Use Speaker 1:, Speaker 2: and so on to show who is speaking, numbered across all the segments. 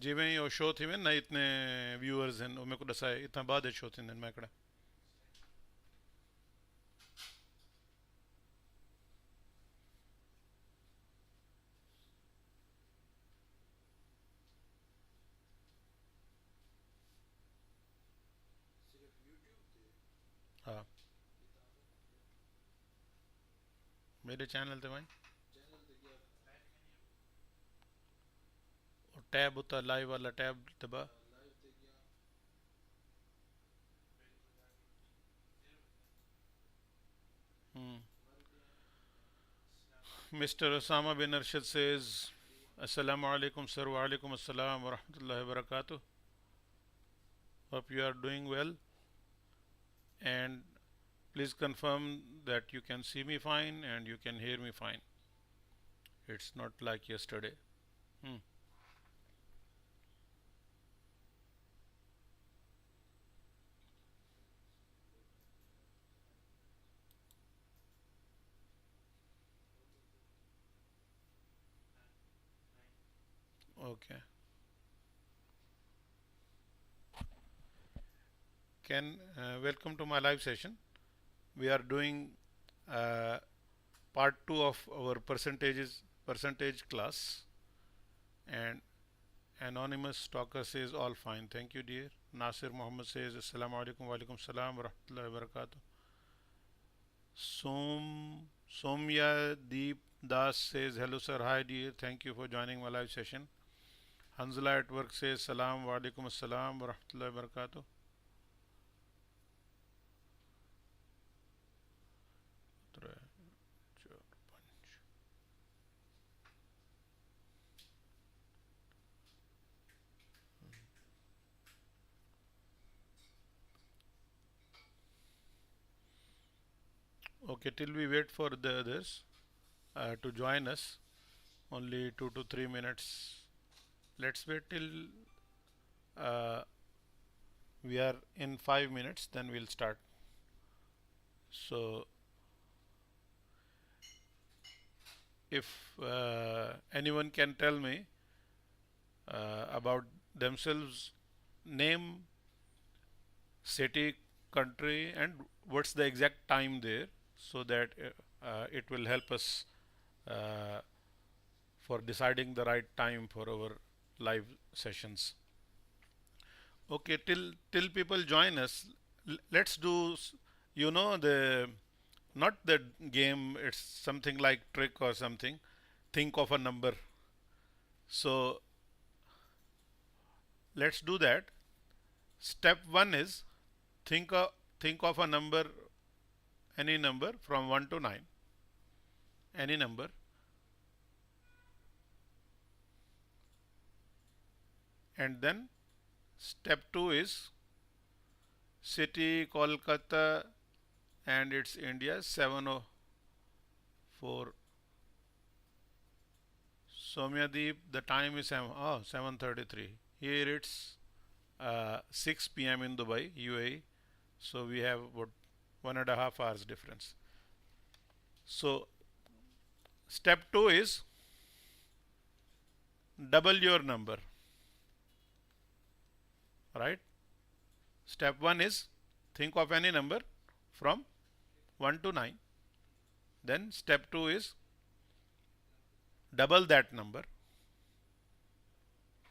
Speaker 1: जिवें ही शो थी ना इतने व्यूअर्स हैं मेरे को दसाए इतना बाद शो थी मैं कड़ा हाँ मेरे चैनल थे भाई टैब होता लाइव वाला टैब दबा mister Osama bin Arshad says Assalamu alaikum sir wa alaikum assalam wa rahmatullahi wa barakatuh. Hope you are doing well and please confirm that you can see me fine and you can hear me fine. It's not like yesterday. Hmm. Okay. Welcome to my live session. We are doing uh, part 2 of our percentage class, and anonymous talker says all fine. Thank you dear. Nasir Muhammad says Assalamu alaikum wa alaikum salam wa rahmatullahi wa barakatuh. Somya Deep Das says hello sir, hi dear, thank you for joining my live session. Hanzala at work says salam wa alaikum assalam wa rahmatullahi wa barakatuh. Okay, till we wait for the others to join us, only 2 to 3 minutes. Let's wait till uh, we are in 5 minutes, then we'll start. So, if anyone can tell me about themselves, name, city, country, and what's the exact time there, so that it will help us uh, for deciding the right time for our live sessions. Okay, till people join us, let's do the not the game. It's something like trick or something. Think of a number. So let's do that. Step one is think of think of a number, any number from 1 to 9, any number. And then step 2 is city Kolkata and it's India 7:04. Somyadeep, the time is 7:33. Here it's 6 p.m. in Dubai, UAE. So we have what 1.5 hours difference. So step 2 is double your number. Right? Step 1 is think of any number from 1 to 9. Then step 2 is double that number.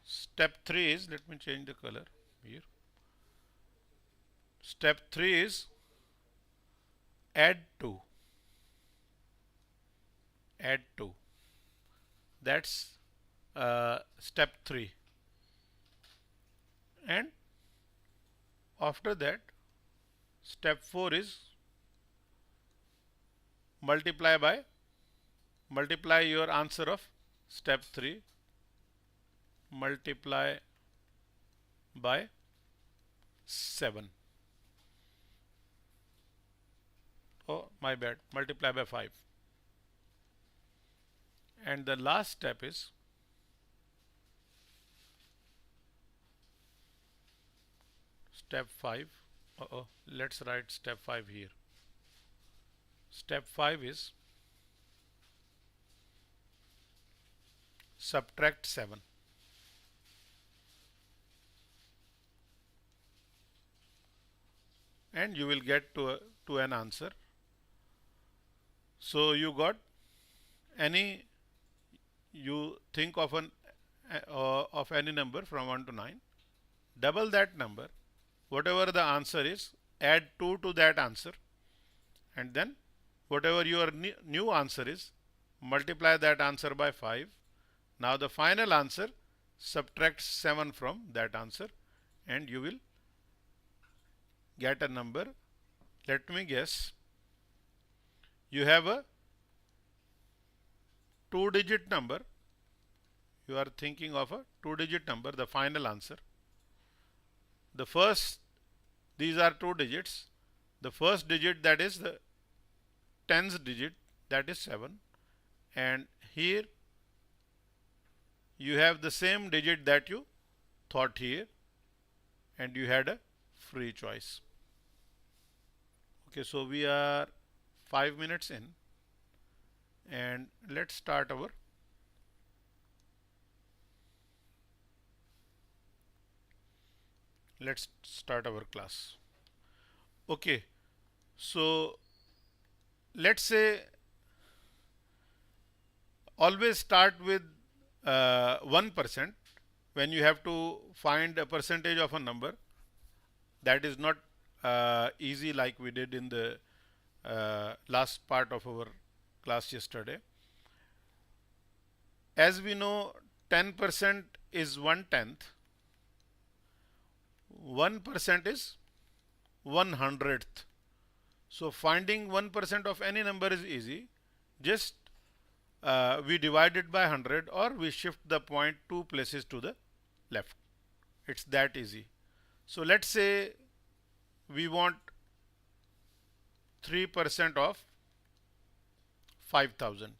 Speaker 1: Step 3 is, let me change the color here. Step 3 is add 2. Add 2. That's step 3. And after that, step 4 is multiply your answer of step 3, multiply by 7. Oh, my bad, multiply by 5. And the last step is step 5. Let's write step 5 here. Step 5 is subtract 7. and you will get to an answer. So you got any, you think of of any number from 1 to 9, double that number, whatever the answer is, add 2 to that answer, and then whatever your new answer is, multiply that answer by 5. Now the final answer, subtract 7 from that answer, and you will get a number. Let me guess. You have a 2-digit number. You are thinking of a 2-digit number, the final answer. The first, these are 2 digits. The first digit, that is the tens digit, that is 7. And here you have the same digit that you thought here, and you had a free choice. Okay, so we are 5 minutes in, and let's start our class. Okay, so let's say always start with 1% when you have to find a percentage of a number. That is not easy like we did in the last part of our class yesterday. As we know, 10% is 1/10. 1% is 1/100th. So finding 1% of any number is easy. Just we divide it by 100, or we shift the point 2 places to the left. It's that easy. So let's say we want 3% of 5,000.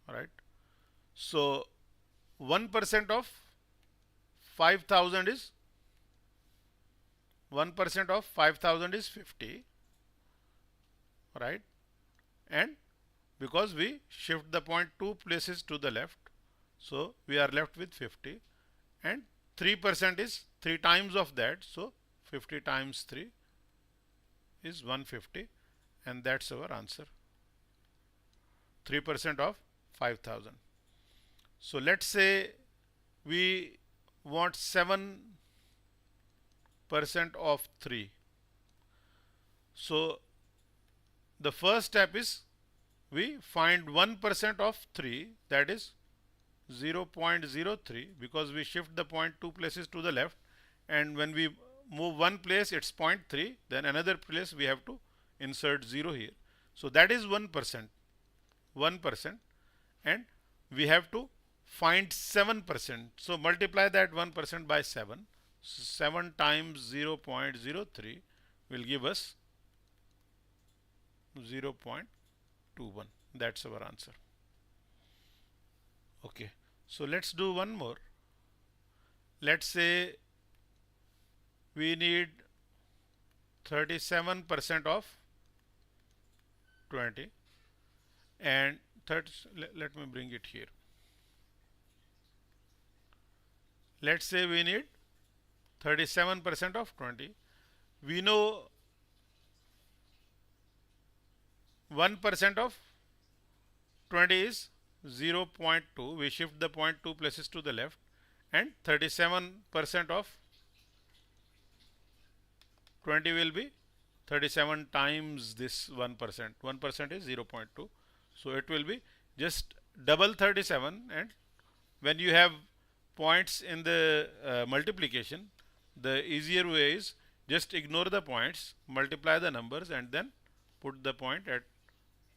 Speaker 1: Alright. So 1% of 5,000 is 50. Right. And because we shift the point 2 places to the left, so we are left with 50, and 3% is 3 times of that, so 50 times 3 is 150, and that's our answer, 3% of 5,000. So let's say we want 7% of 3. So the first step is we find 1% of 3, that is 0.03, because we shift the point 2 places to the left, and when we move one place it's 0.3, then another place we have to insert 0 here. So that is 1%, and we have to find 7%. So multiply that 1% by 7. 7 times 0.03 will give us 0.21. That's our answer. Okay, so let's do one more. Let's say we need 37% of 20, and let me bring it here. Let's say we need 37% of 20. We know 1% of 20 is 0.2. We shift the point 2 places to the left, and 37% of 20 will be 37 times this 1%. 1% is 0.2. So it will be just double 37, and when you have points in the multiplication, the easier way is just ignore the points, multiply the numbers, and then put the point at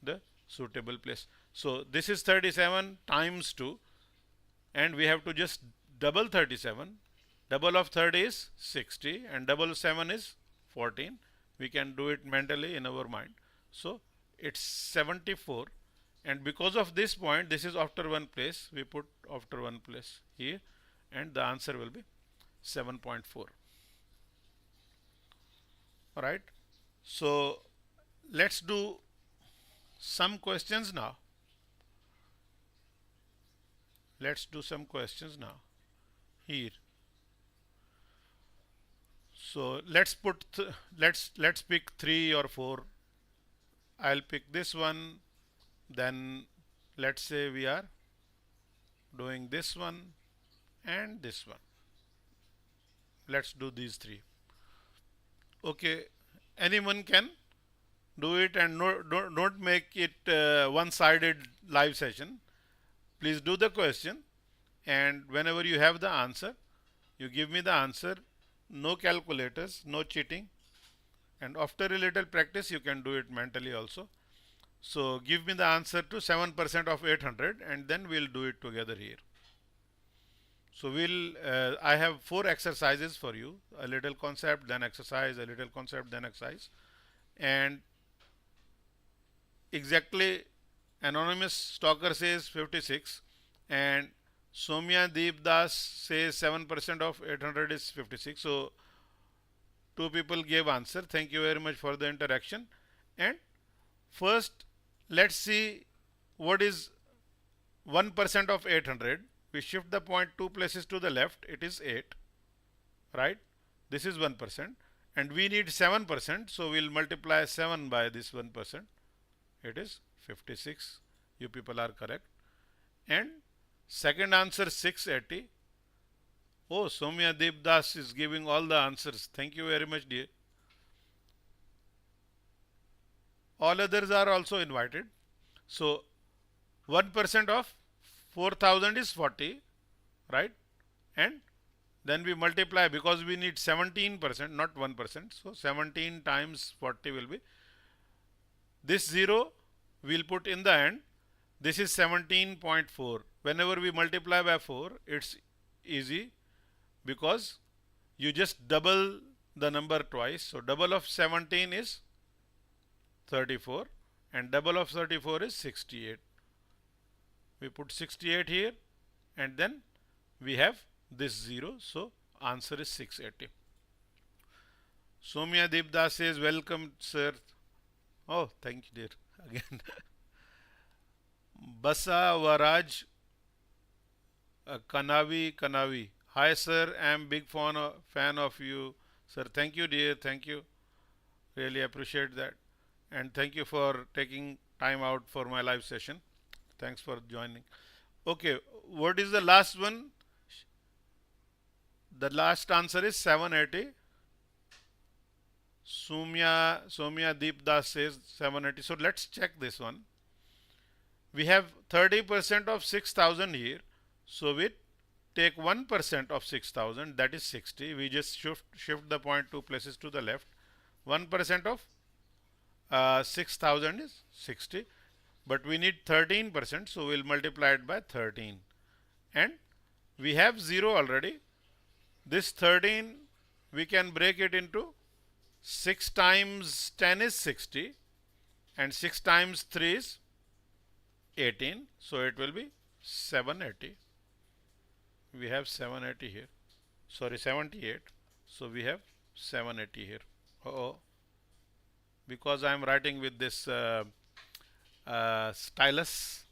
Speaker 1: the suitable place. So this is 37 times 2, and we have to just double 37. Double of 30 is 60, and double 7 is 14. We can do it mentally in our mind. So it's 74, and because of this point, this is after one place, we put after one place here, and the answer will be 7.4. Alright, so let's do some questions now. Let's do some questions now here. So let's pick 3 or 4. I'll pick this one. Then let's say we are doing this one and this one. Let's do these 3. Okay, anyone can do it, and no, don't make it one-sided live session. Please do the question, and whenever you have the answer, you give me the answer. No calculators, no cheating, and after a little practice you can do it mentally also. So give me the answer to 7% of 800, and then we'll do it together here. So I have 4 exercises for you: a little concept, then exercise, a little concept, then exercise. And exactly, anonymous stalker says 56, and Somya Deep Das says 7% of 800 is 56. So 2 people gave answer. Thank you very much for the interaction. And first, let's see what is 1% of 800. We shift the point 2 places to the left. It is 8, right? This is 1%, and we need 7%. So we'll multiply 7 by this 1%. It is 56. You people are correct. And second answer, 680. Oh, Somya Devdas is giving all the answers. Thank you very much, dear. All others are also invited. So 1% of 4000 is 40, right? And then we multiply, because we need 17%, not 1%. So 17 times 40 will be, this 0 we'll put in the end. This is 17.4. Whenever we multiply by 4, it's easy, because you just double the number twice. So double of 17 is 34, and double of 34 is 68. We put 68 here, and then we have this 0. So answer is 680. Somya Deepdas says, welcome, sir. Oh, thank you, dear. Again. Basa Waraj Kanavi. Hi, sir. I'm big fan of you, sir. Thank you, dear. Thank you. Really appreciate that. And thank you for taking time out for my live session. Thanks for joining. Okay, what is the last one? The last answer is 780. Somya Deepdas says 780. So let's check this one. We have 30% of 6000 here. So we take 1% of 6000, that is 60. We just shift the point 2 places to the left. 1% of 6000 is 60. But we need 13%, so we'll multiply it by 13. And we have 0 already. This 13, we can break it into 6 times 10 is 60, and 6 times 3 is 18. So it will be 780. We have 780 here. Sorry, 78. So we have 780 here. Because I am writing with this stylus,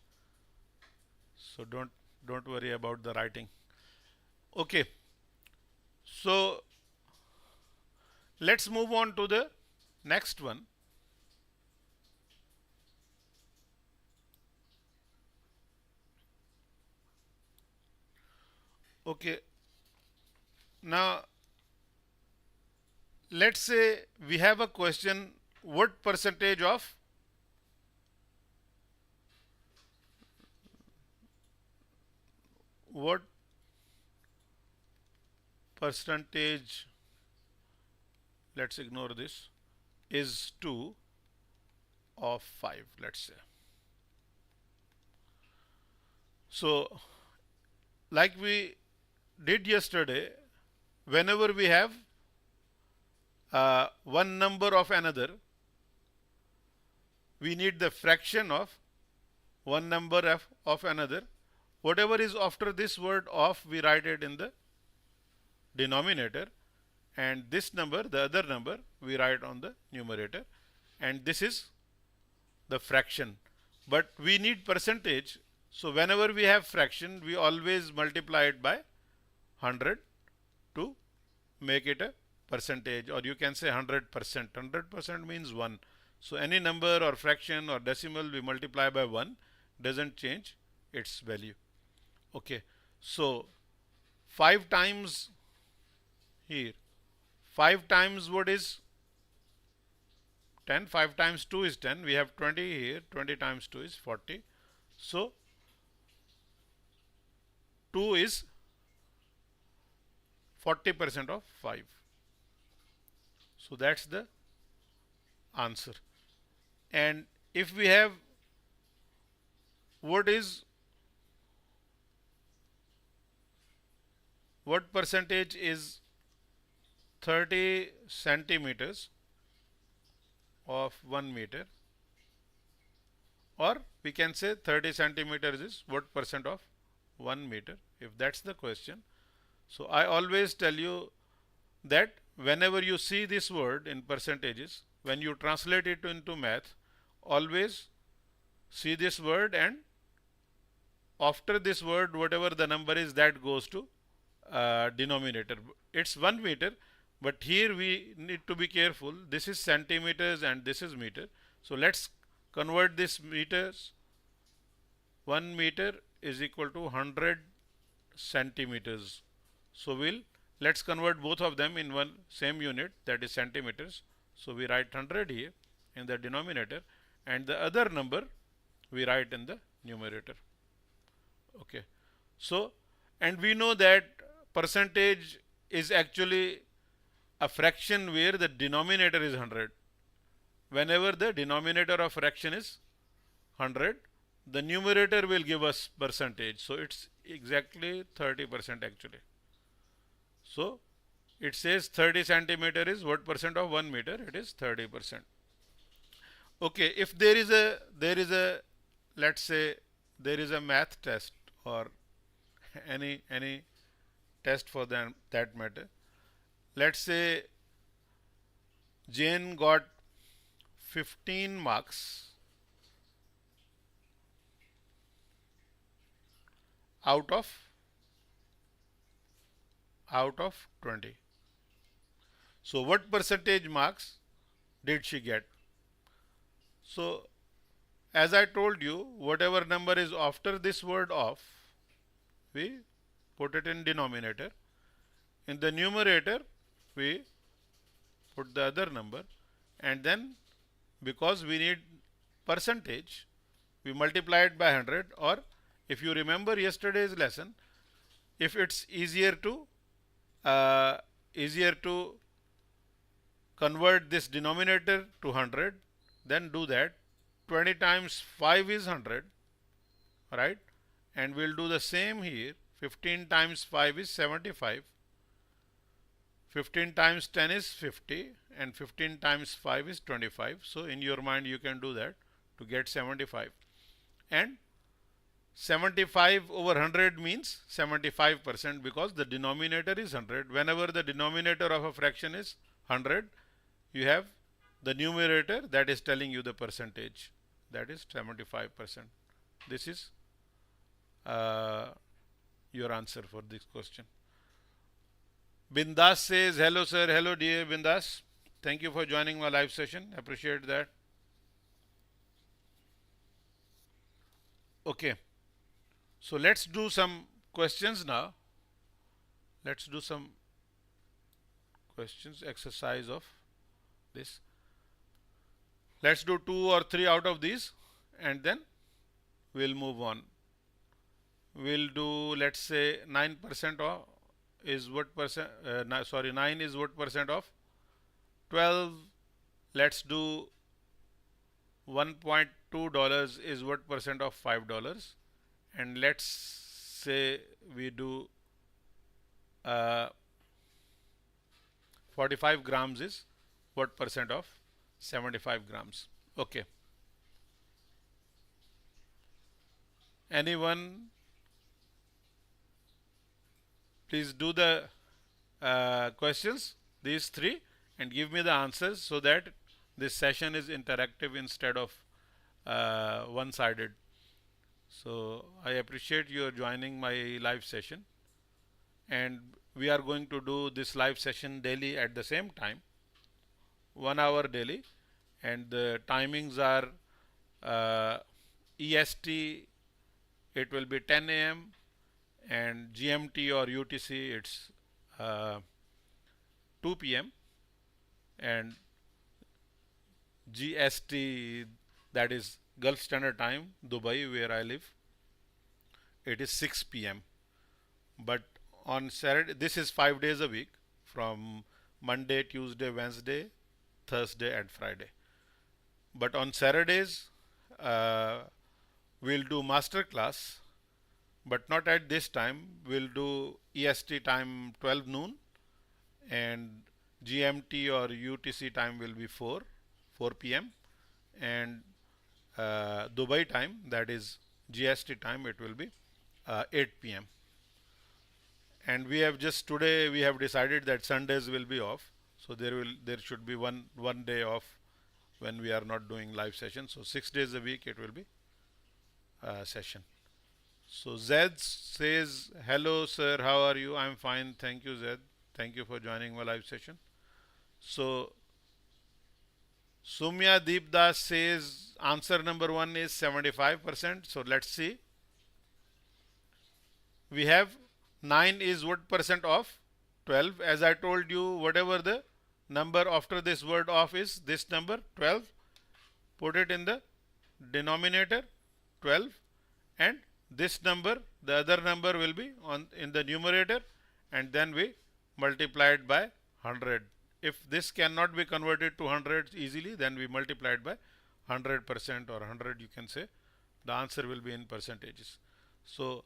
Speaker 1: so don't worry about the writing. Okay, so let's move on to the next one. Okay, now let's say we have a question, what percentage of let's ignore this, is 2 of 5, let's say. So like we did yesterday, whenever we have one number of another, we need the fraction of one number of another. Whatever is after this word of, we write it in the denominator, and this number, the other number, we write on the numerator, and this is the fraction. But we need percentage, so whenever we have fraction, we always multiply it by 100 to make it a percentage, or you can say 100%. 100% means 1. So any number or fraction or decimal we multiply by 1 doesn't change its value. Okay, so 5 times here, 5 times what is 10? 5 times 2 is 10. We have 20 here. 20 times 2 is 40. So 2 is 40% of 5. So that's the answer. And if we have what percentage is 30 centimeters of 1 meter, or we can say 30 centimeters is what percent of 1 meter, if that's the question. So I always tell you that whenever you see this word in percentages, when you translate it into math, always see this word, and after this word whatever the number is, that goes to denominator. It's 1 meter, but here we need to be careful. This is centimeters and this is meter. So let's convert this meters. 1 meter is equal to 100 centimeters. So let's convert both of them in one same unit, that is centimeters. So we write 100 here in the denominator, and the other number we write in the numerator. Okay, so, and we know that percentage is actually a fraction where the denominator is 100. Whenever the denominator of fraction is 100, the numerator will give us percentage. So it's exactly 30% actually. So it says 30 centimeter is what percent of 1 meter? It is 30%. Okay, if there is a let's say there is a math test or any test for that matter. Let's say Jane got 15 marks out of 20. So what percentage marks did she get? So as I told you, whatever number is after this word of, we put it in denominator. In the numerator, we put the other number, and then because we need percentage, we multiply it by 100. Or if you remember yesterday's lesson, if it's easier to convert this denominator to 100, then do that. 20 times 5 is 100, right? And we'll do the same here. 15 times 5 is 75. 15 times 10 is 50, and 15 times 5 is 25. So in your mind you can do that to get 75. And 75 over 100 means 75%, because the denominator is 100. Whenever the denominator of a fraction is 100, you have the numerator that is telling you the percentage, that is 75%. This is your answer for this question. Bindas says, hello sir. Hello dear Bindas. Thank you for joining my live session. Appreciate that. Okay. So let's do some questions now. Let's do some questions, exercise of this. Let's do 2 or 3 out of these, and then we'll move on. We'll do, let's say 9% of is what percent, 9 is what percent of 12. Let's do $1.2 is what percent of $5. And let's say we do 45 grams is what percent of 75 grams. Okay. Anyone? Please do the questions, these 3, and give me the answers so that this session is interactive instead of one-sided. So I appreciate your joining my live session. And we are going to do this live session daily at the same time, 1 hour daily, and the timings are EST, it will be 10 a.m. and GMT or UTC it's 2 p.m. and GST, that is Gulf Standard Time, Dubai where I live, it is 6 p.m. But on Saturday, this is 5 days a week from Monday, Tuesday, Wednesday, Thursday and Friday. But on Saturdays, we'll do master class, but not at this time. We'll do EST time 12 noon and GMT or UTC time will be 4 p.m. and Dubai time, that is GST time, it will be 8 p.m. And we have just today we have decided that Sundays will be off, so there should be one day off when we are not doing live session. So 6 days a week it will be session. So Zed says, hello sir, how are you? I'm fine, thank you Zed, thank you for joining my live session. So Sumya Deepdas says answer number 1 is 75%. So let's see. We have 9 is what percent of 12? As I told you, whatever the number after this word of is, this number 12, put it in the denominator 12, and this number, the other number will be in the numerator, and then we multiply it by 100. If this cannot be converted to 100 easily, then we multiply it by 100% or 100, you can say. The answer will be in percentages. So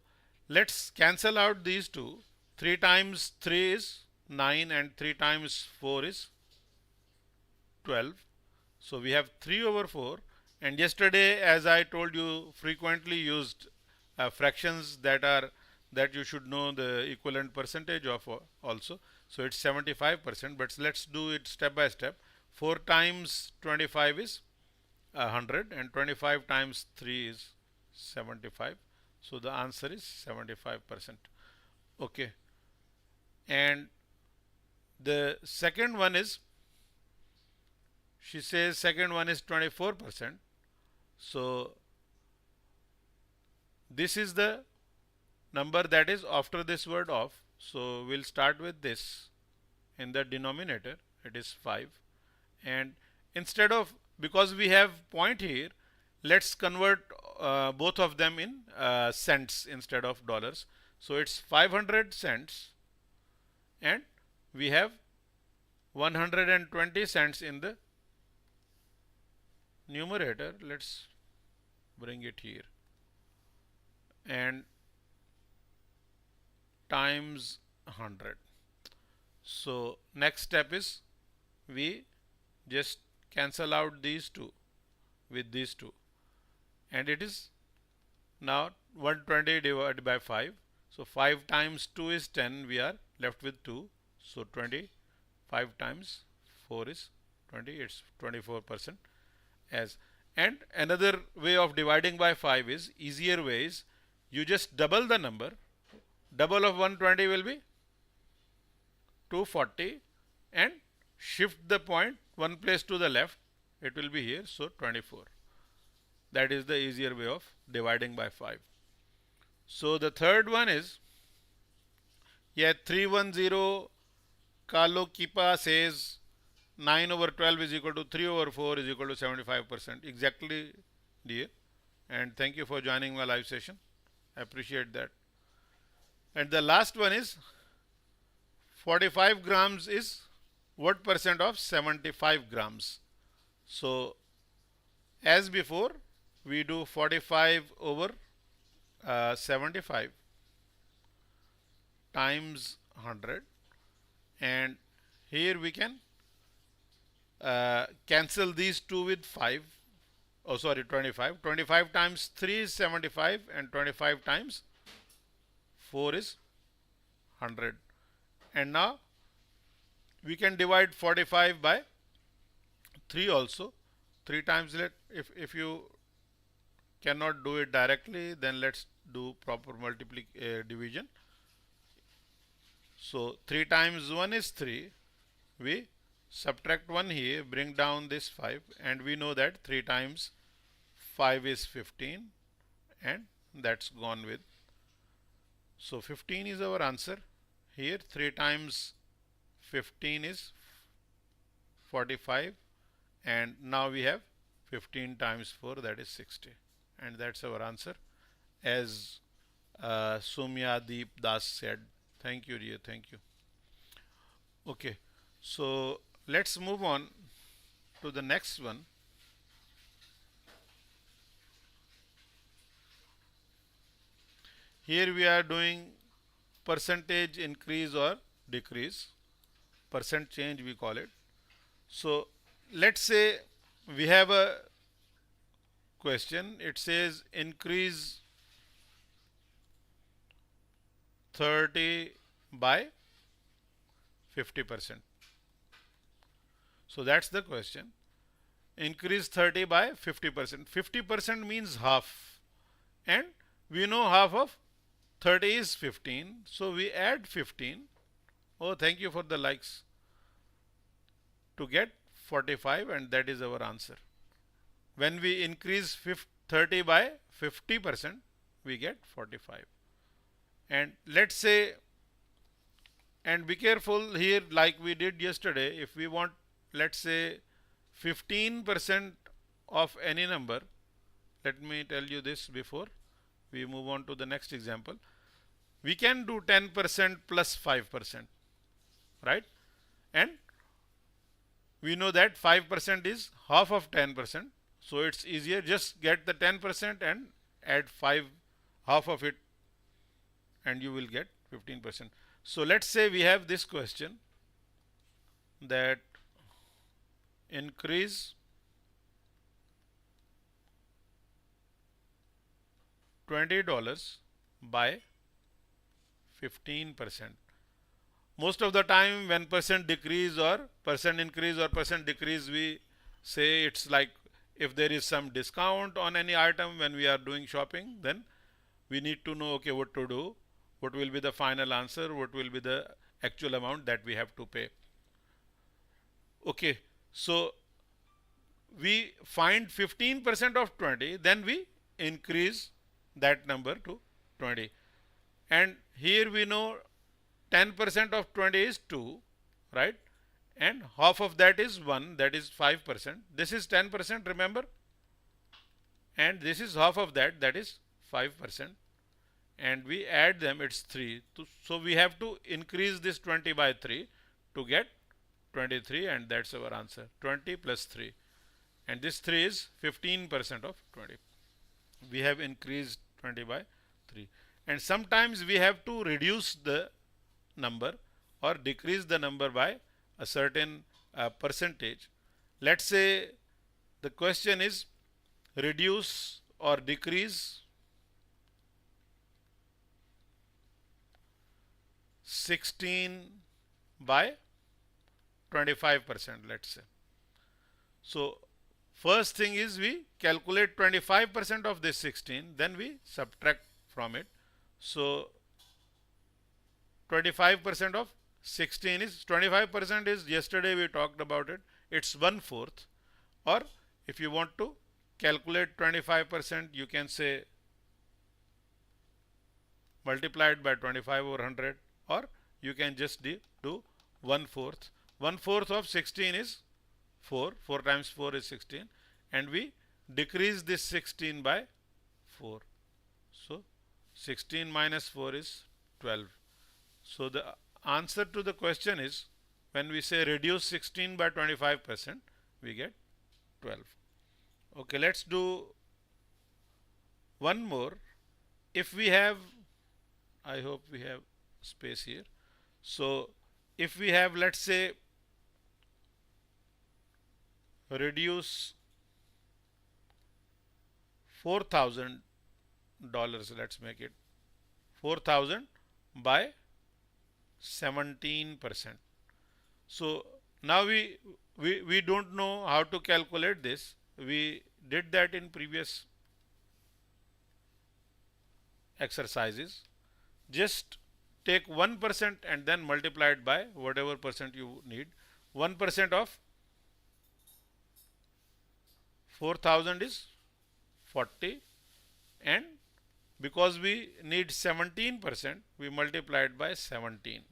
Speaker 1: let's cancel out these two. 3 times 3 is 9 and 3 times 4 is 12. So we have 3 over 4. And yesterday, as I told you, frequently used fractions that you should know the equivalent percentage of also. So it's 75%, but let's do it step by step. 4 times 25 is 100 and 25 times 3 is 75. So the answer is 75%. Okay. And the second one is, she says second one is 24%. So this is the number that is after this word of. So we'll start with this in the denominator, it is 5. And instead of, because we have point here, let's convert both of them in cents instead of dollars. So it's 500 cents and we have 120 cents in the numerator. Let's bring it here, and times 100. So next step is we just cancel out these two with these two, and it is now 120 divided by 5. So 5 times 2 is 10, we are left with 2. So 20, 5 times 4 is 20, it's 24%. And another way of dividing by 5 is, easier way is, you just double the number. Double of 120 will be 240, and shift the point one place to the left, it will be here, so 24. That is the easier way of dividing by 5. So the third one is, 310 Kalo Kipa says 9 over 12 is equal to 3 over 4 is equal to 75%. Exactly, dear. And thank you for joining my live session. I appreciate that. And the last one is, 45 grams is what percent of 75 grams? So as before, we do 45 over 75 times 100, and here we can cancel these two with 5. Oh, sorry, 25. 25 times 3 is 75, and 25 times 4 is 100. And now we can divide 45 by 3 also. 3 times, if you cannot do it directly, then let's do proper division. So 3 times 1 is 3. We subtract 1 here, bring down this 5, and we know that 3 times 5 is 15, and that's gone with. So 15 is our answer. Here 3 times 15 is 45, and now we have 15 times 4, that is 60, and that's our answer, as Soumya Deep Das said. Thank you, dear. Thank you. Okay, so let's move on to the next one. Here we are doing percentage increase or decrease, percent change we call it. So let's say we have a question. It says increase 30 by 50%. So that's the question. Increase 30 by 50%. 50% means half, and we know half of 30 is 15, so we add 15. Oh, thank you for the likes, to get 45, and that is our answer. When we increase 30 by 50%, we get 45. And let's say, and be careful here, like we did yesterday, if we want, let's say 15% of any number, let me tell you this before we move on to the next example. We can do 10% plus 5%, right? And we know that 5% is half of 10%, so it's easier, just get the 10% and add 5, half of it, and you will get 15%. So let's say we have this question, that increase $20 by 15%. Most of the time when percent decrease or percent increase or percent decrease, we say it's like if there is some discount on any item when we are doing shopping, then we need to know, okay, what to do, what will be the final answer, what will be the actual amount that we have to pay. Okay, so we find 15% of 20, then we increase that number to 20. And here we know 10% of 20 is 2, right? And half of that is 1, that is 5%. This is 10%, remember? And this is half of that, that is 5%. And we add them, it's 3. So we have to increase this 20 by 3 to get 23, and that's our answer. 20 plus 3. And this 3 is 15% of 20. We have increased 20 by 3. And sometimes we have to reduce the number or decrease the number by a certain percentage. Let's say the question is reduce or decrease 16 by 25%, let's say. So first thing is we calculate 25% of this 16, then we subtract from it. So 25% of 16 is, 25% is, yesterday we talked about it, it's 1/4. Or if you want to calculate 25%, you can say multiplied by 25 over 100, or you can just do 1/4. 1/4 of 16 is 4. 4 times 4 is 16, and we decrease this 16 by 4. So 16 minus 4 is 12. So the answer to the question is, when we say reduce 16 by 25%, we get 12. Okay, let's do one more. If we have, I hope we have space here. So if we have, let's say, reduce $4,000, let's make it 4,000 by 17%. So now we don't know how to calculate this. We did that in previous exercises. Just take 1% and then multiply it by whatever percent you need. 1% of 4000 is 40, and because we need 17%, we multiply it by 17.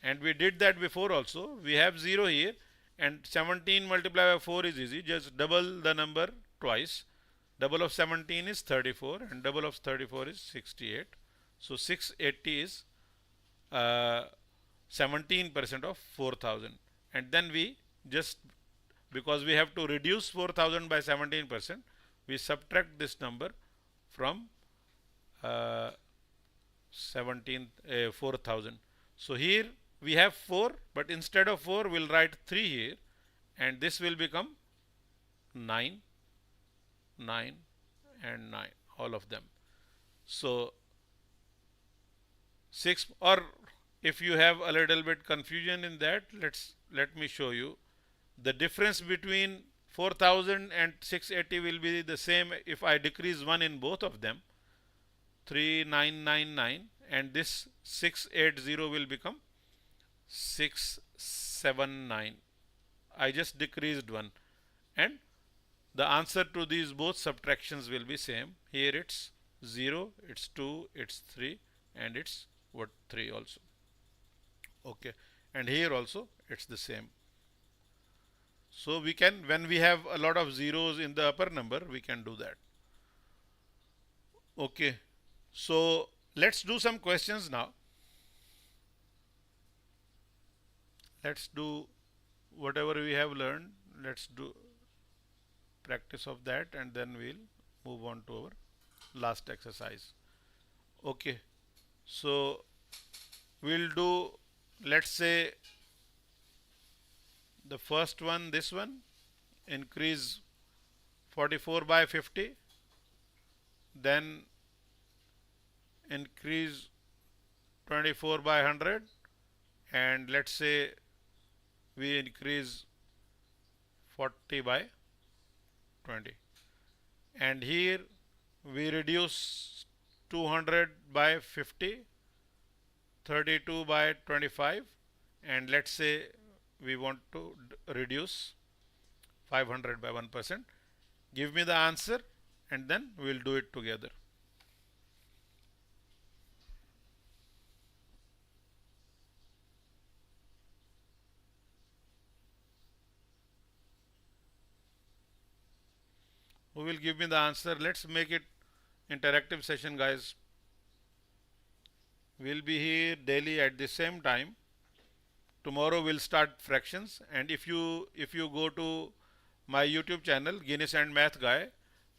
Speaker 1: And we did that before also. We have 0 here, and 17 multiplied by 4 is easy. Just double the number twice. Double of 17 is 34, and double of 34 is 68. So 680 is 17% of 4000. And then we just, because we have to reduce 4000 by 17%, we subtract this number from 4000. So here we have 4, but instead of 4 we'll write 3 here, and this will become 9, 9 and 9, all of them. So 6, or if you have a little bit confusion in that, let me show you. The difference between 4000 and 680 will be the same if I decrease 1 in both of them. 3999, and this 680 will become 679. I just decreased 1, and the answer to these both subtractions will be same. Here it's 0, it's 2, it's 3, and it's 3 also. Okay, and here also it's the same. So we can, when we have a lot of zeros in the upper number, we can do that. Okay, so let's do some questions now. Let's do whatever we have learned. Let's do practice of that, and then we'll move on to our last exercise. Okay, so we'll do, let's say, the first one, this one, increase 44 by 50, then increase 24 by 100, and let's say we increase 40 by 20, and here we reduce 200 by 50, 32 by 25, and let's say we want to reduce 500 by 1%. Give me the answer, and then we'll do it together. Who will give me the answer? Let's make it interactive session, guys. We'll be here daily at the same time. Tomorrow we'll start fractions, and if you go to my YouTube channel, Guinness and Math Guy,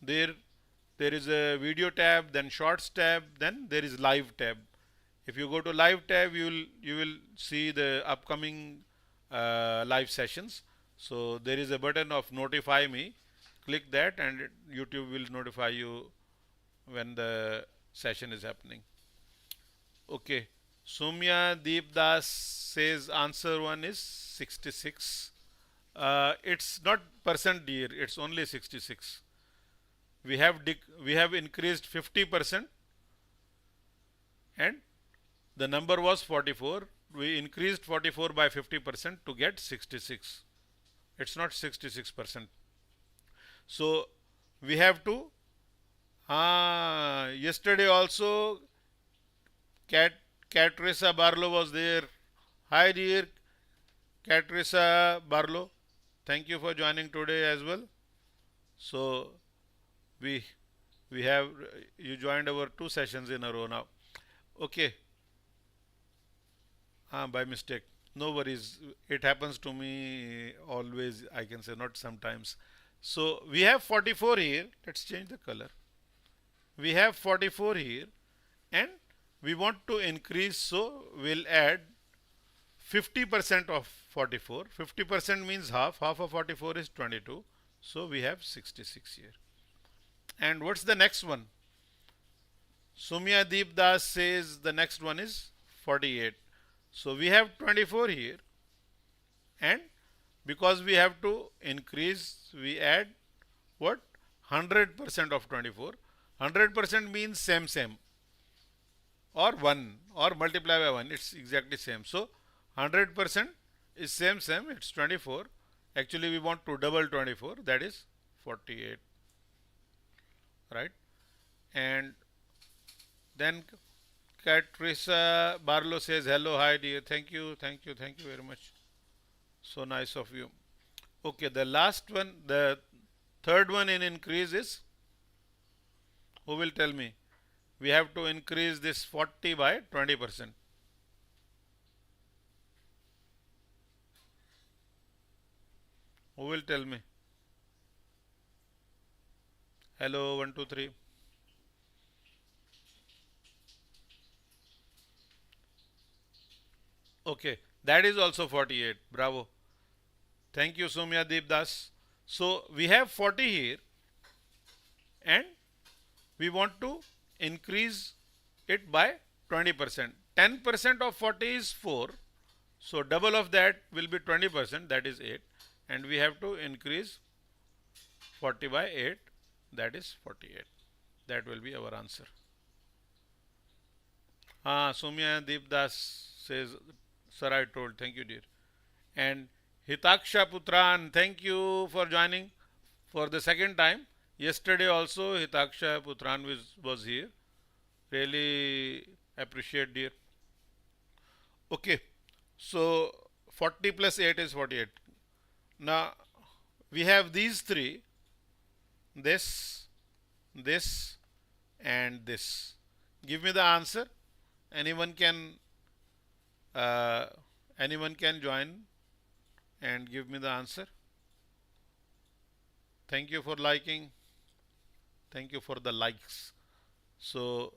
Speaker 1: there is a video tab, then shorts tab, then there is live tab. If you go to live tab, you will see the upcoming live sessions. So there is a button of notify me. Click that, and YouTube will notify you when the session is happening. Okay, Soumya Deepdas says answer 1 is 66. It's not percent dear, it's only 66. We have increased 50%, and the number was 44. We increased 44 by 50% to get 66. It's not 66%. So we have to, yesterday also Catricia Barlow was there. Hi dear Catricia Barlow, thank you for joining today as well. So we have, you joined our 2 sessions in a row now. Okay, by mistake, no worries, it happens to me always, I can say, not sometimes. So we have 44 here. Let's change the color. We have 44 here, and we want to increase, so we'll add 50% of 44. 50% means half. Half of 44 is 22. So we have 66 here. And what's the next one? Soumya Deepdas says the next one is 48. So we have 24 here, and because we have to increase, we add what? 100% of 24. 100% means same. or 1 or multiply by 1, it's exactly same. So 100% is same, it's 24. Actually we want to double 24, that is 48, right? And then Catricia Barlow says hello, hi dear, thank you very much, so nice of you. Okay, the last one, the third one in increase is, who will tell me? We have to increase this 40 by 20%. Who will tell me? Hello, 1 2 3. Okay, that is also 48. Bravo. Thank you, Somya Deepdas. So we have 40 here, and we want to increase it by 20%. 10% of 40 is 4. So double of that will be 20%, that is 8. And we have to increase 40 by 8, that is 48. That will be our answer. Somya Deepdas says, sir, I told. Thank you, dear. And Hitaksha Putran, thank you for joining for the second time. Yesterday also Hitaksha Putran was here. Really appreciate, dear. Okay, so 40 plus 8 is 48. Now we have these three, this, this, and this. Give me the answer. Anyone can uh, anyone can join and give me the answer. Thank you for liking. Thank you for the likes. So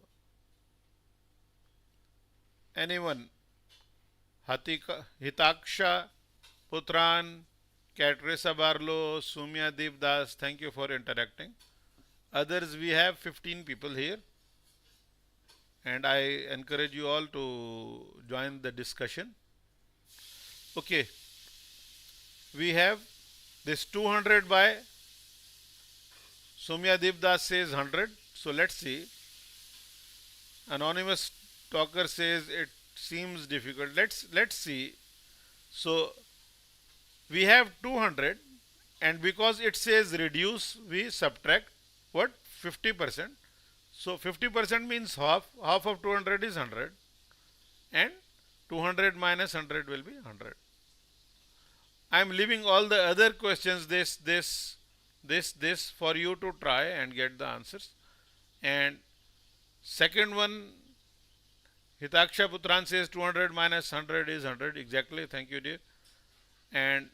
Speaker 1: anyone, Hitaksha Putran, Catricia Barlow, Sumya Devdas, thank you for interacting. Others, we have 15 people here, and I encourage you all to join the discussion. Okay, we have this 200 by, Sumya Devdas says 100. So let's see. Anonymous talker says it seems difficult. Let's see. So we have 200, and because it says reduce, we subtract what? 50%. So 50% means half of 200 is 100, and 200 minus 100 will be 100. I am leaving all the other questions, this for you to try and get the answers. And second one, Hitaksha Putran says 200 minus 100 is 100. Exactly. Thank you, dear. And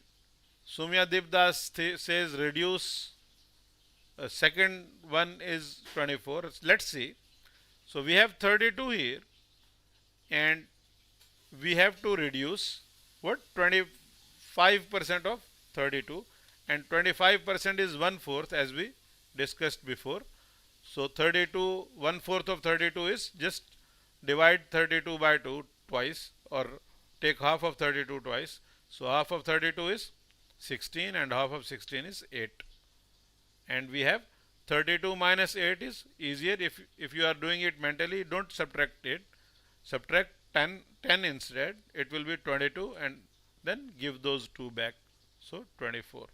Speaker 1: Sumya Devdas says reduce. Second one is 24. Let's see. So we have 32 here, and we have to reduce what? 25% of 32, and 25% is 1/4, as we discussed before. So 32, 1/4 of 32 is just divide 32 by 2 twice, or take half of 32 twice. So half of 32 is 16, and half of 16 is 8. And we have 32 minus 8 is easier. If you are doing it mentally, don't subtract 8. Subtract 10 instead. It will be 22, and then give those 2 back. So 24.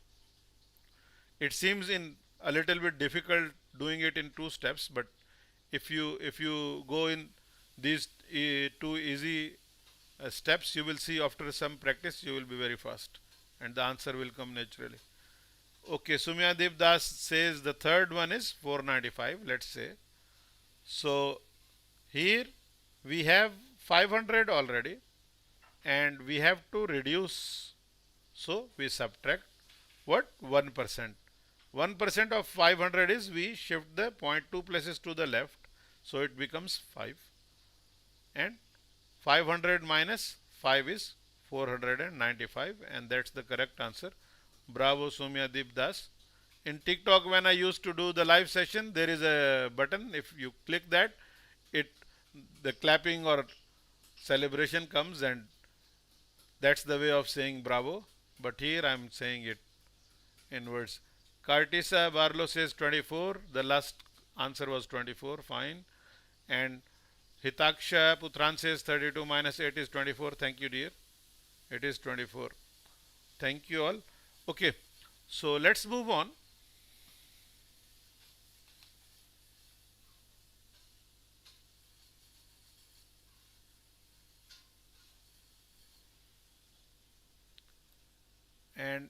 Speaker 1: It seems in a little bit difficult doing it in 2 steps, but if you go in these 2 easy steps, you will see after some practice you will be very fast, and the answer will come naturally. Okay, Sumya Devdas says the third one is 495, let's say. So here we have 500 already, and we have to reduce. So we subtract what? 1%. 1% of 500 is, we shift the 0.2 places to the left, so it becomes 5. And 500 minus 5 is 495, and that's the correct answer. Bravo, Somya Deepdas. In TikTok, when I used to do the live session, there is a button. If you click that, the clapping or celebration comes, and that's the way of saying bravo. But here I am saying it in words. Cartisa Barlow says 24. The last answer was 24. Fine. And Hitaksha Putran says 32 minus 8 is 24. Thank you, dear. It is 24. Thank you all. Okay, so let's move on. And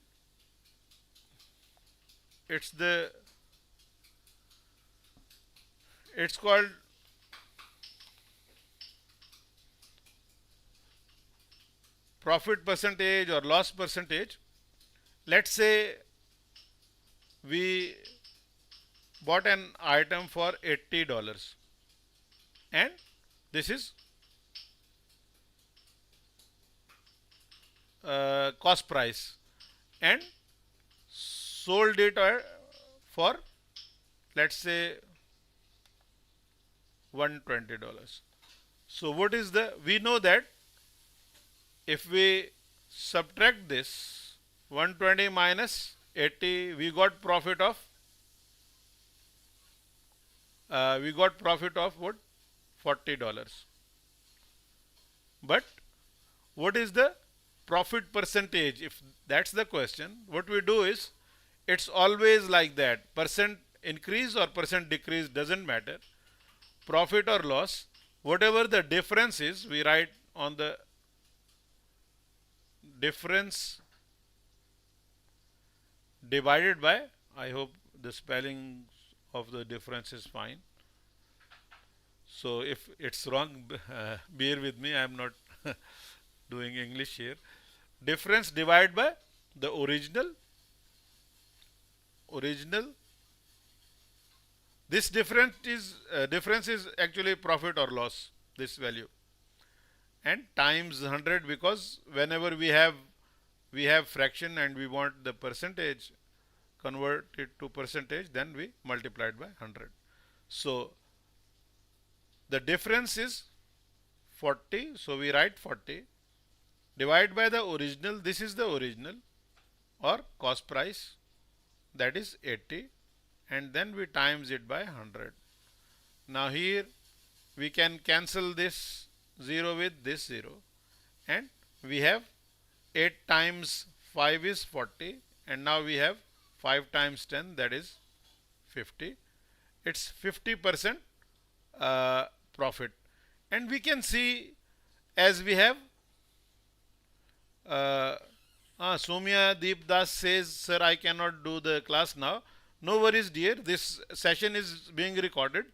Speaker 1: it's called profit percentage or loss percentage. Let's say we bought an item for $80 and this is cost price, and sold it for, let's say, $120. So what is we know that if we subtract this 120 minus 80, we got profit of what? $40. But what is the profit percentage? If that's the question, what we do is, it's always like that. Percent increase or percent decrease doesn't matter. Profit or loss, whatever the difference is, we write on the difference divided by, I hope the spelling of the difference is fine. So if it's wrong, bear with me, I am not doing English here. Difference divided by the original. This difference is actually profit or loss, this value, and times 100, because whenever we have fraction and we want the percentage convert it to percentage, then we multiply it by 100. So the difference is 40, so we write 40 divided by the original. This is the original or cost price, that is 80, and then we times it by 100. Now here we can cancel this 0 with this 0, and we have 8 times 5 is 40, and now we have 5 times 10, that is 50. It's 50% profit. And we can see, as we have Soumya Deep Das says, sir, I cannot do the class now. No worries, dear. This session is being recorded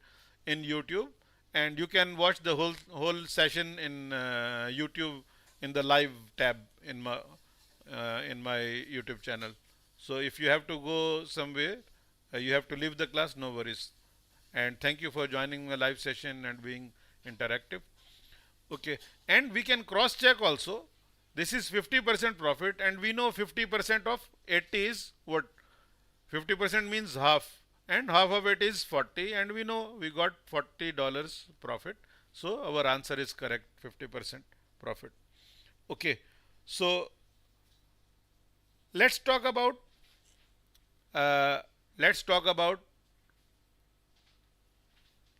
Speaker 1: in YouTube, and you can watch the whole session in YouTube in the live tab in my YouTube channel. So if you have to go somewhere, you have to leave the class, no worries. And thank you for joining the live session and being interactive. Okay, and we can cross check also. This is 50% profit, and we know 50% of 80 is what? 50% means half, and half of it is 40, and we know we got $40 profit. So our answer is correct, 50% profit. Okay, so let's talk about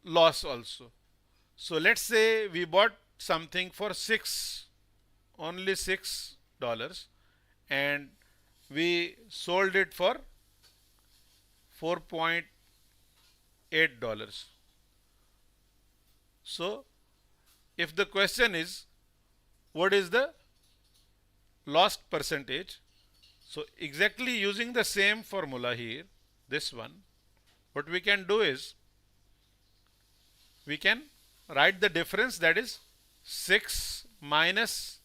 Speaker 1: loss also. So let's say we bought something for only $6, and we sold it for $4.8. So if the question is what is the loss percentage, so exactly using the same formula here, this one, what we can do is we can write the difference, that is 6 minus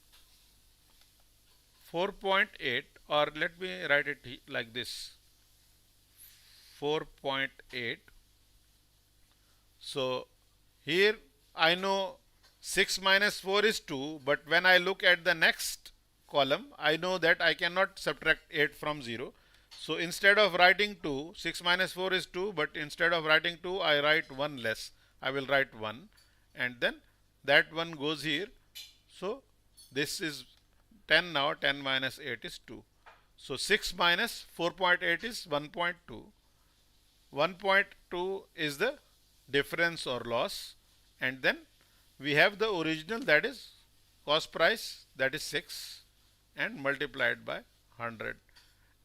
Speaker 1: 4.8, or let me write it like this, 4.8. So here I know 6 minus 4 is 2, but when I look at the next column, I know that I cannot subtract 8 from 0. So instead of writing 2, 6 minus 4 is 2, but instead of writing 2, I write 1 less. I will write 1, and then that one goes here. So this is 10 now, 10 minus 8 is 2. So 6 minus 4.8 is 1.2. 1.2 is the difference or loss, and then we have the original, that is cost price, that is 6, and multiplied by 100.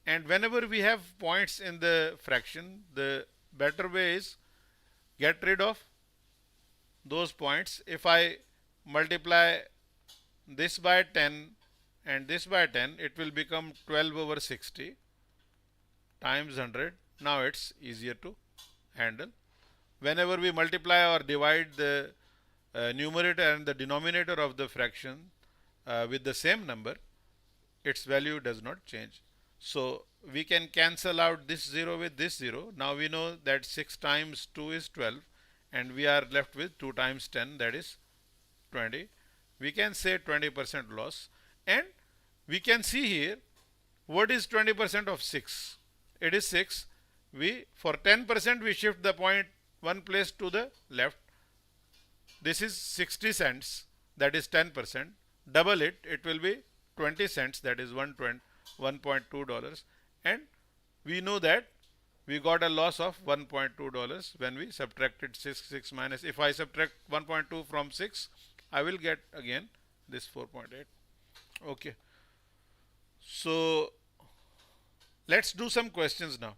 Speaker 1: And whenever we have points in the fraction, the better way is get rid of those points. If I multiply this by 10 and this by 10, it will become 12 over 60 times 100. Now it's easier to handle. Whenever we multiply or divide the numerator and the denominator of the fraction with the same number, its value does not change. So we can cancel out this 0 with this 0. Now we know that 6 times 2 is 12, and we are left with 2 times 10, that is 20. We can say 20% loss, and we can see here what is 20% of 6. It is 6. We, for 10%, we shift the point one place to the left. This is 60 cents, that is 10%. Double it, it will be 20 cents, that is $1.2. And we know that we got a loss of $1.2 when we subtracted 6 minus. If I subtract 1.2 from 6, I will get again this 4.8. Okay. So let's do some questions now.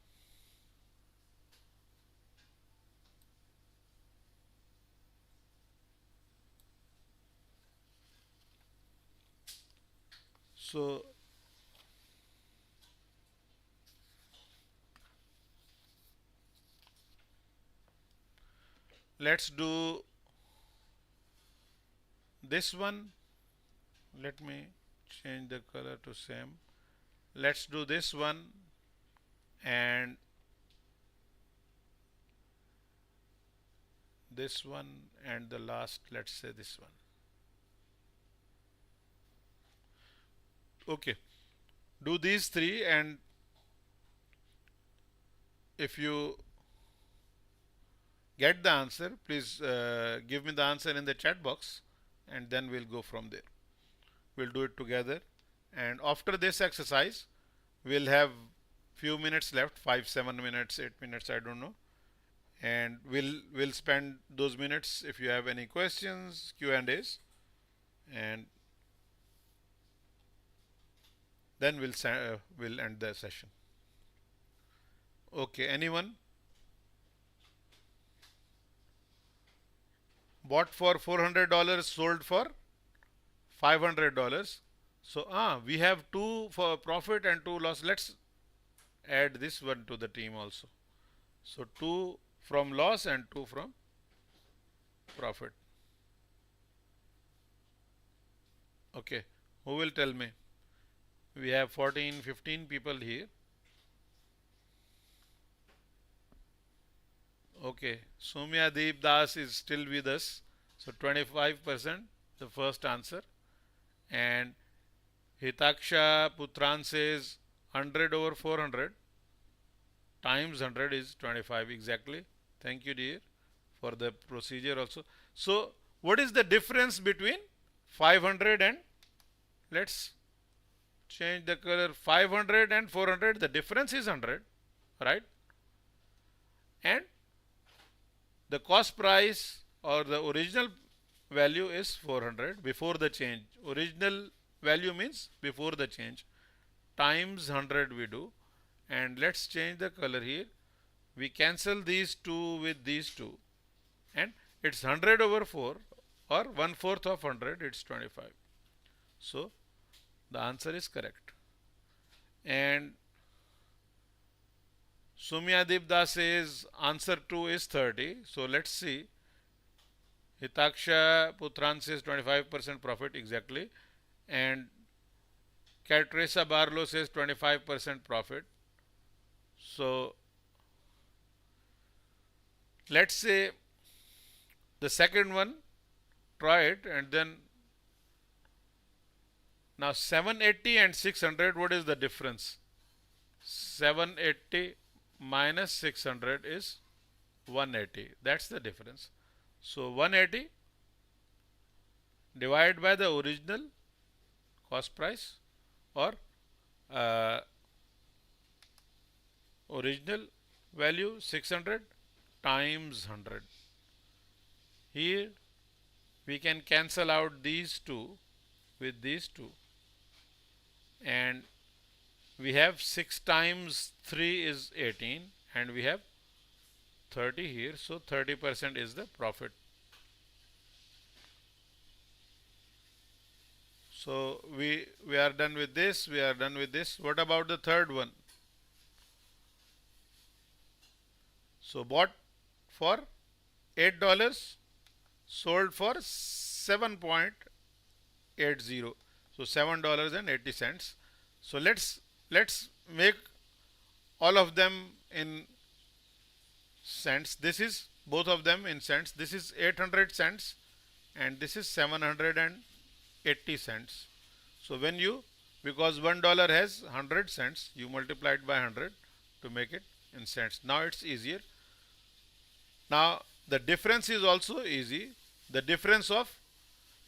Speaker 1: So let's do this one. Let me change the color to same. Let's do this one, and this one, and the last, let's say this one. Okay, do these three, and if you get the answer, please give me the answer in the chat box, and then we'll go from there. We'll do it together, and after this exercise we'll have few minutes left, 5, 7 minutes, 8 minutes, I don't know, and we'll spend those minutes if you have any questions, Q&As, and then we'll end the session. Okay, anyone? Bought for $400, sold for $500. So we have 2 for profit and 2 loss. Let's add this one to the team also. So 2 from loss and 2 from profit. Okay, who will tell me? We have 14, 15 people here. Okay, Soumya Deep Das is still with us. So 25%, the first answer. And Hitaksha Putran says 100 over 400 times 100 is 25 exactly. Thank you, dear, for the procedure also. So what is the difference between 500 and, let's change the color, 500 and 400? The difference is 100, right? And the cost price or the original value is 400 before the change. Original value means before the change, times 100 we do. And let's change the color here. We cancel these 2 with these 2, and it's 100 over 4, or 1/4 of 100, it's 25. So the answer is correct. And Soumya Deepda says answer 2 is 30. So let's see. Hitaksha Putran says 25% profit exactly. And Catresa Barlow says 25% profit. So let's say the second one, try it, and then now 780 and 600, what is the difference? 780 minus 600 is 180. That's the difference. So 180 divided by the original cost price, or original value 600 times 100. Here we can cancel out these two with these two, and we have 6 times 3 is 18, and we have 30 here, so 30% is the profit. So we are done with this, we are done with this. What about the third one? So bought for $8, sold for 7.80, so $7.80. So let's make all of them in cents. This is both of them in cents. This is 800 cents and this is 780 cents. So when you, because $1 has 100 cents, you multiply it by 100 to make it in cents. Now it's easier. Now the difference is also easy. The difference of,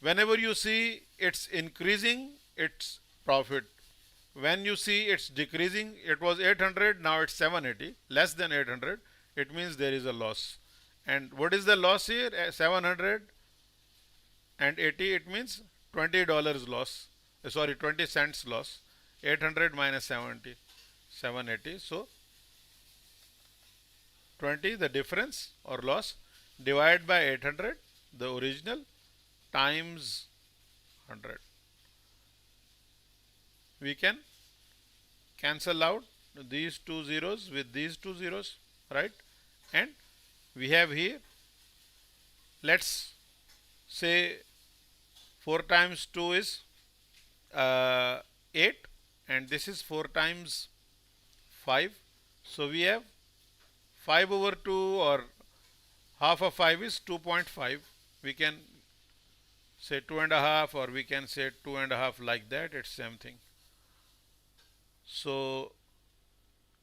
Speaker 1: whenever you see it's increasing, it's profit. When you see it's decreasing, it was 800, now it's 780, less than 800, it means there is a loss. And what is the loss here? 780, it means $20 loss. Sorry, 20 cents loss. 800 minus 70, 780. So 20, the difference or loss, divided by 800, the original, times 100. We can cancel out these two zeros with these two zeros, right? And we have here, let's say 4 times 2 is 8, and this is 4 times 5. So we have 5 over 2, or half of 5 is 2.5. We can say 2.5, or we can say 2.5, like that, it's same thing. So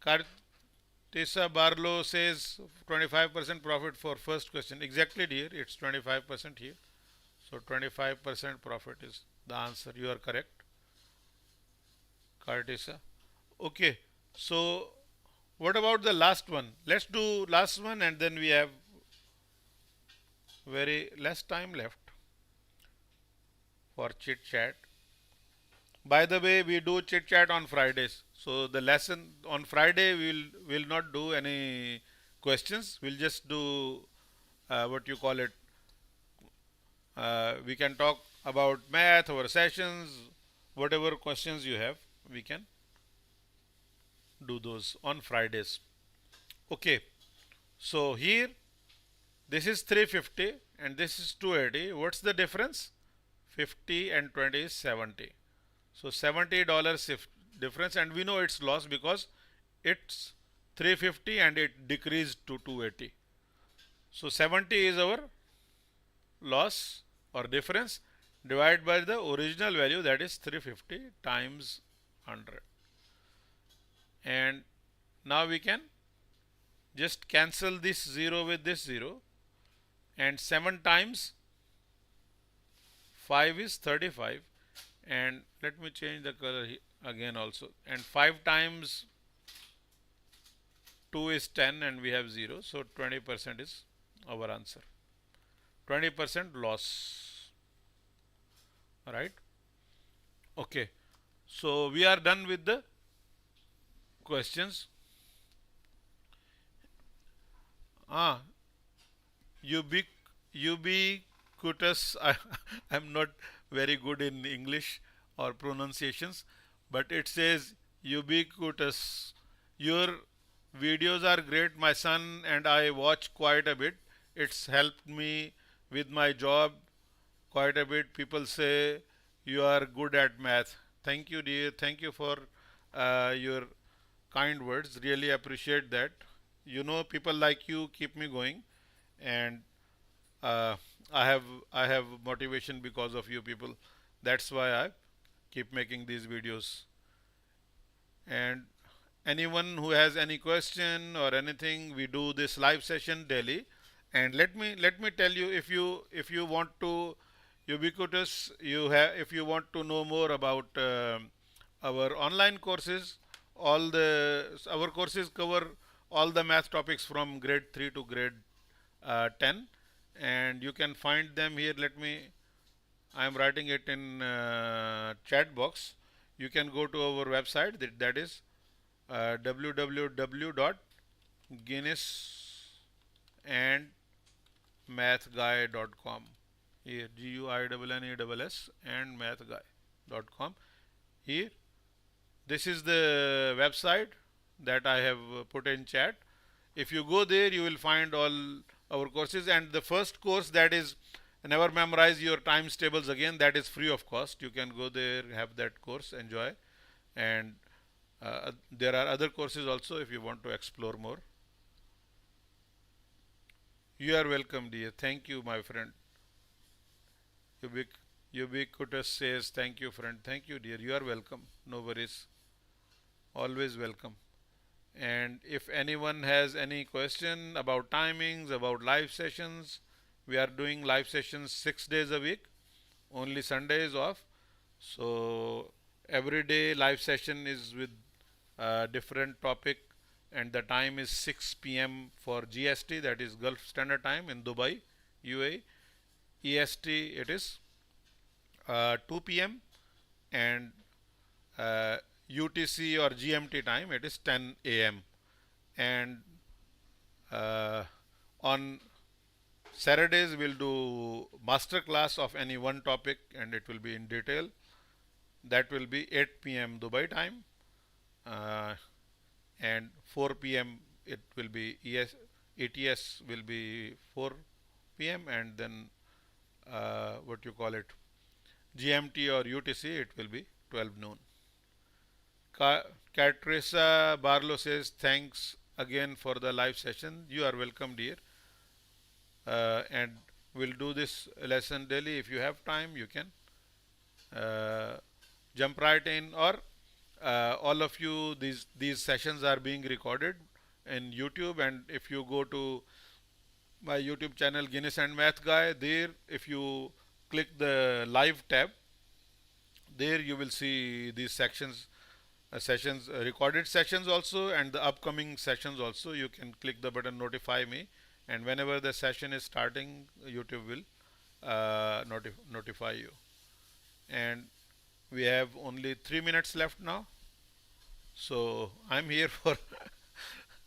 Speaker 1: Cartesa Barlow says 25% profit for first question. Exactly, dear, it's 25% here. So 25% profit is the answer. You are correct, Cartesa. Okay, so what about the last one? Let's do last one, and then we have very less time left for chit chat. By the way, we do chit chat on Fridays. So the lesson on Friday, will not do any questions. We'll just do what you call it. We can talk about math, our sessions, whatever questions you have, we can do those on Fridays. Okay. So here, this is 350 and this is 280. What's the difference? 50 and 20 is 70. So $70 difference, and we know it's loss because it's 350 and it decreased to 280. So 70 is our loss or difference, divided by the original value, that is 350 times 100. And now we can just cancel this 0 with this 0, and 7 times 5 is 35, and let me change the color again also, and 5 times 2 is 10 and we have 0, so 20% is our answer. 20% loss, right? Okay, so we are done with the questions. Ubiquitous. I'm not very good in English or pronunciations, but it says ubiquitous. Your videos are great. My son and I watch quite a bit. It's helped me with my job quite a bit. People say you are good at math. Thank you, dear. Thank you for your kind words. Really appreciate that. You know, people like you keep me going, and I have motivation because of you people. That's why I keep making these videos. And anyone who has any question or anything, we do this live session daily. And let me tell you, if you want to ubiquitous, if you want to know more about our online courses, our courses cover all the math topics from grade 3 to grade 10, and you can find them here. I am writing it in chat box. You can go to our website, that is www.guinnessandmathguy.com. Here, GUINNESS and mathguy.com. Here, this is the website that I have put in chat. If you go there, you will find all our courses, and the first course, that is never memorize your times tables again, that is free of cost. You can go there, have that course, enjoy, and there are other courses also if you want to explore more. You are welcome, dear. Thank you, my friend. Ubiquitous says thank you, friend. Thank you, dear. You are welcome. No worries. Always welcome. And if anyone has any question about timings, about live sessions, we are doing live sessions 6 days a week. Only Sunday is off. So every day live session is with a different topic, and the time is 6 p.m. for GST, that is Gulf Standard Time in Dubai, UAE. EST it is 2 p.m. and UTC or GMT time it is 10 a.m. and on Saturdays we'll do master class of any one topic, and it will be in detail. That will be 8 p.m. Dubai time, and 4 p.m. it will be ETS will be 4 p.m. and then what you call it, GMT or UTC, it will be 12 noon. Catricia Barlow says thanks again for the live session. You are welcome, dear. And we'll do this lesson daily. If you have time, you can jump right in, or all of you, these sessions are being recorded in YouTube, and if you go to my YouTube channel Guinness and Math Guy, there if you click the live tab, there you will see these sessions, recorded sessions also, and the upcoming sessions also. You can click the button notify me, and whenever the session is starting, YouTube will notify you. And we have only 3 minutes left now, so I'm here for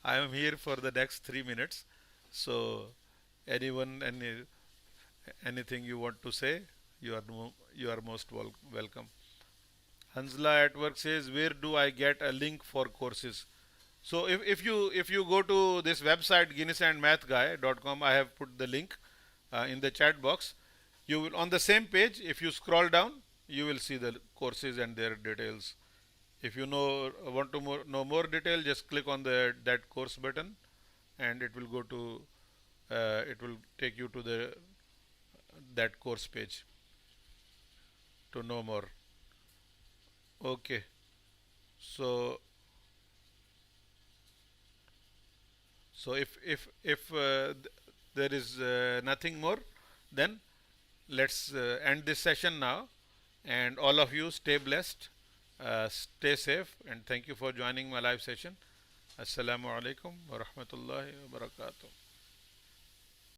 Speaker 1: I am here for the next 3 minutes. So anyone, anything you want to say, you are most welcome. Hansla at work says, where do I get a link for courses? So if you go to this website guinnessandmathguy.com, I have put the link in the chat box. You will, on the same page, if you scroll down, you will see the courses and their details. If you want to know more detail, just click on that course button, and it will go to it will take you to that course page to know more. Okay, so if there is nothing more, then let's end this session now, and all of you stay blessed, stay safe, and thank you for joining my live session. Assalamu alaikum wa rahmatullahi wa barakatuh.